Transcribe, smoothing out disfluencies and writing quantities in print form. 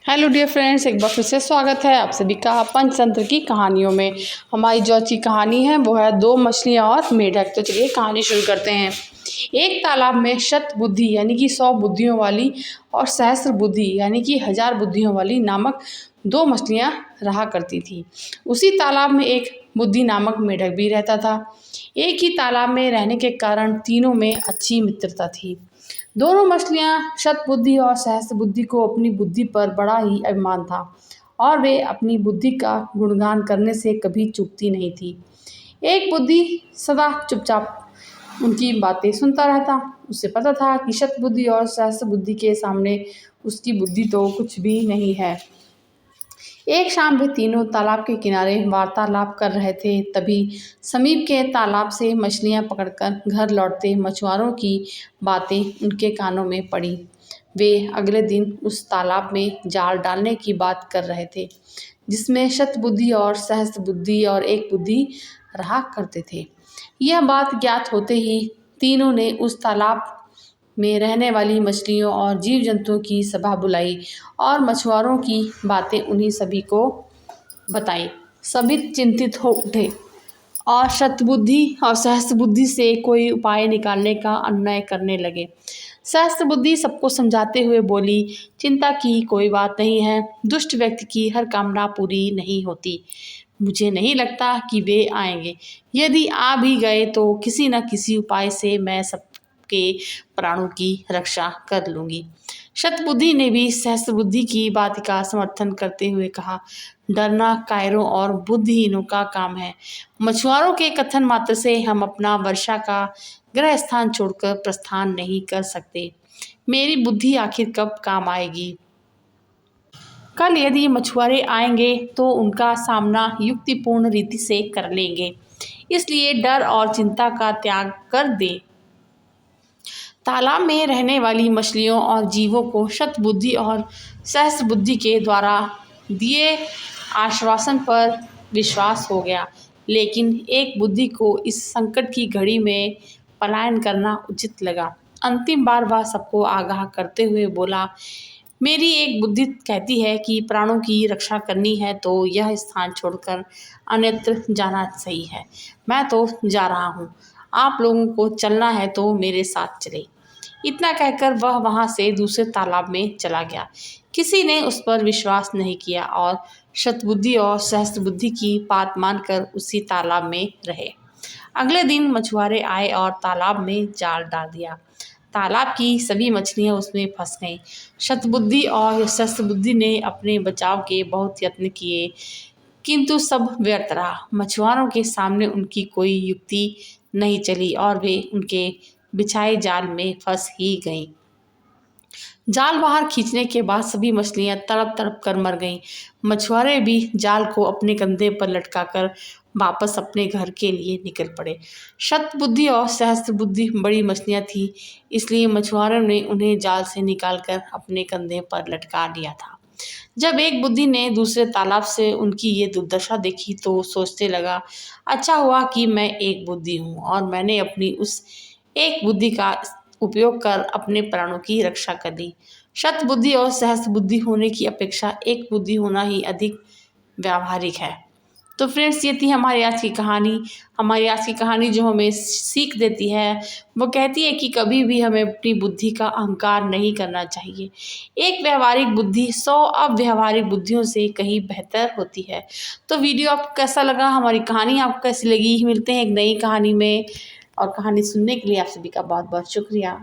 Hello dear friends, एक बार फिर से स्वागत है आप सभी का पंचतंत्र की कहानियों में। हमारी जो अच्छी कहानी है वो है दो मछलियाँ और मेढक। तो चलिए कहानी शुरू करते हैं। एक तालाब में शत बुद्धि यानी कि 100 बुद्धियों वाली और सहस्त्र बुद्धि यानी कि 1000 बुद्धियों वाली नामक दो मछलियाँ रहा करती थी। उसी तालाब में एक बुद्धि नामक मेढक भी रहता था। एक ही तालाब में रहने के कारण तीनों में अच्छी मित्रता थी। दोनों मछलियां शतबुद्धि और सहस्त्र बुद्धि को अपनी बुद्धि पर बड़ा ही अभिमान था और वे अपनी बुद्धि का गुणगान करने से कभी चूकती नहीं थी। एक बुद्धि सदा चुपचाप उनकी बातें सुनता रहता। उसे पता था कि शतबुद्धि और सहस्त्र बुद्धि के सामने उसकी बुद्धि तो कुछ भी नहीं है। एक शाम वे तीनों तालाब के किनारे वार्तालाप कर रहे थे। तभी समीप के तालाब से मछलियां पकड़कर घर लौटते मछुआरों की बातें उनके कानों में पड़ी। वे अगले दिन उस तालाब में जाल डालने की बात कर रहे थे जिसमें शतबुद्धि और सहस्त्र बुद्धि और एक बुद्धि रहा करते थे। यह बात ज्ञात होते ही तीनों ने उस तालाब में रहने वाली मछलियों और जीव जंतुओं की सभा बुलाई और मछुआरों की बातें उन्हीं सभी को बताई। सभी चिंतित हो उठे और शतबुद्धि और सहस्त्र बुद्धि से कोई उपाय निकालने का अन्याय करने लगे। सहस्त्र बुद्धि सबको समझाते हुए बोली, चिंता की कोई बात नहीं है। दुष्ट व्यक्ति की हर कामना पूरी नहीं होती। मुझे नहीं लगता कि वे आएंगे। यदि आ भी गए तो किसी न किसी उपाय से मैं सबके प्राणों की रक्षा कर लूंगी। शतबुद्धि ने भी सहस्त्र बुद्धि की बात का समर्थन करते हुए कहा, डरना कायरों और बुद्धिहीनों का काम है। मछुआरों के कथन मात्र से हम अपना वर्षा का ग्रह स्थान छोड़कर प्रस्थान नहीं कर सकते। मेरी बुद्धि आखिर कब काम आएगी। कल यदि मछुआरे आएंगे तो उनका सामना युक्तिपूर्ण रीति से कर लेंगे। इसलिए डर और चिंता का त्याग कर दे। तालाब में रहने वाली मछलियों और जीवों को शतबुद्धि और सहस्त्र बुद्धि के द्वारा दिए आश्वासन पर विश्वास हो गया, लेकिन एक बुद्धि को इस संकट की घड़ी में पलायन करना उचित लगा। अंतिम बार वह सबको आगाह करते हुए बोला, मेरी एक बुद्धि कहती है कि प्राणों की रक्षा करनी है तो यह स्थान छोड़कर अन्यत्र जाना सही है। मैं तो जा रहा हूँ। आप लोगों को चलना है तो मेरे साथ चले। इतना कहकर वह वहां से दूसरे तालाब में चला गया। किसी ने उस पर विश्वास नहीं किया और शतबुद्धि और सहस्त्र बुद्धि की बात मानकर उसी तालाब में रहे। अगले दिन मछुआरे आए और तालाब में जाल डाल दिया। तालाब की सभी मछलियां उसमें फंस गईं। शतबुद्धि और सहस्त्र बुद्धि ने अपने बचाव के बहुत यत्न किए, किंतु सब व्यर्थ रहा। मछुआरों के सामने उनकी कोई युक्ति नहीं चली और वे उनके बिछाए जाल में फंस ही गईं। जाल बाहर खींचने के बाद सभी मछलियां तड़प तड़प कर मर गईं। मछुआरे भी जाल को अपने कंधे पर लटकाकर वापस अपने घर के लिए निकल पड़े। शतबुद्धि और सहस्त्र बुद्धि बड़ी मछलियां थी, इसलिए मछुआरों ने उन्हें जाल से निकालकर अपने कंधे पर लटका लिया था। जब एक बुद्धि ने दूसरे तालाब से उनकी ये दुर्दशा देखी तो सोचने लगा, अच्छा हुआ कि मैं एक बुद्धि हूँ और मैंने अपनी उस एक बुद्धि का उपयोग कर अपने प्राणों की रक्षा कर ली। शतबुद्धि और सहस्त्र बुद्धि होने की अपेक्षा एक बुद्धि होना ही अधिक व्यावहारिक है। तो फ्रेंड्स, ये थी हमारी आज की कहानी। हमारी आज की कहानी जो हमें सीख देती है वो कहती है कि कभी भी हमें अपनी बुद्धि का अहंकार नहीं करना चाहिए। एक व्यावहारिक बुद्धि 100 अव्यावहारिक बुद्धियों से कहीं बेहतर होती है। तो वीडियो आपको कैसा लगा, हमारी कहानी आपको कैसी लगी। मिलते हैं एक नई कहानी में, और कहानी सुनने के लिए आप सभी का बहुत बहुत शुक्रिया।